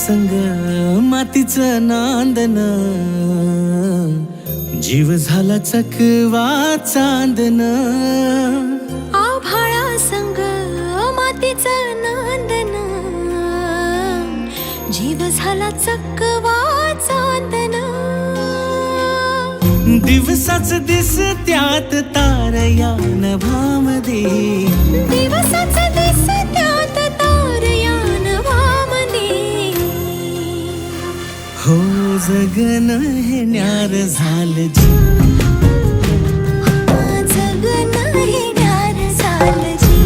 संग मातीचं नांदन, जीव झाला चकवा चांदन. आभाळा संग मातीचं नांदन, जीव झाला चकवा चांदन. दिवसाच दिसत्यात तारया नभामध्ये, दिवसाच दिसत्यात तारया नभामध्ये. हो जगन हे न्यार झालं जी, जगन हे न्यार झालं जी.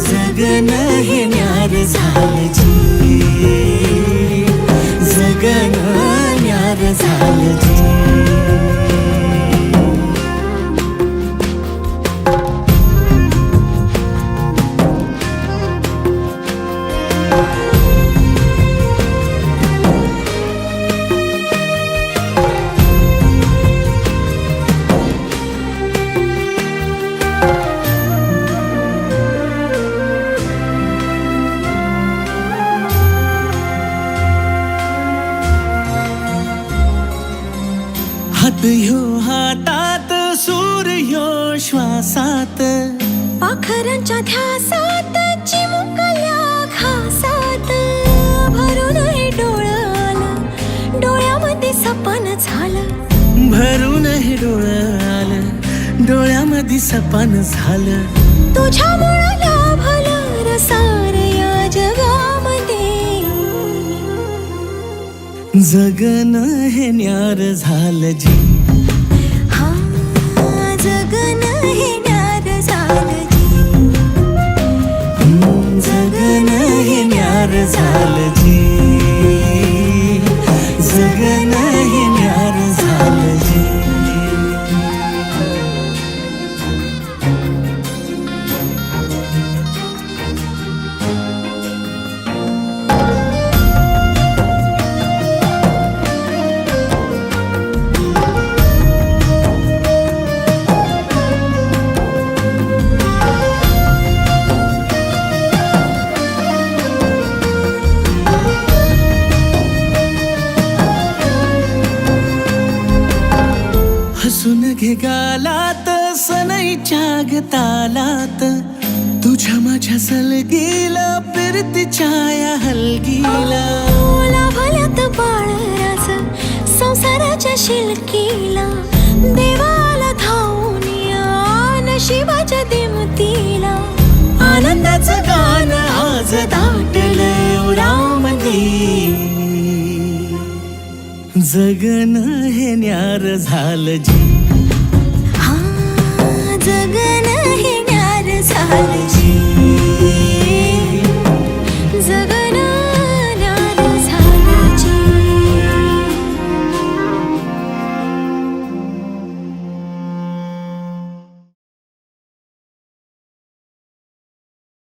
जगन हे न्यार झालं जी, जगन न्यार झालं जी. हात ह्यो हातात, सूर ह्यो श्वासात, पाखरांच्या ध्यासात, चिमुकल्या घासात. भरून हे डोळं आलं, डोळ्यामध्ये सपन झालं. भरून हे डोळं आलं, डोळ्यामध्ये सपन झालं. तुझ्यामुळं लाभलं रसार या जगामध्ये. जगन हे न्यार झालं जी, हा जगन हे न्यार झालं जी. जगन हे न्यार झालं जी, जगन हे न्यार झालं जी. हसून घे गालात, सनईच्या गतालात, तुझ्या माझ्या सलगीला, फिरतीच्या या हलगीला. लाभल्यात बाळराज संसाराच्या शिलकीला. देवाला धावून या नशिबाच्या दिमतीला. आनंदाचं गाण आज दाटलं उरामध्ये. जगन हे न्यार झालं जी, हा जगन हे न्यार झालं जी. जग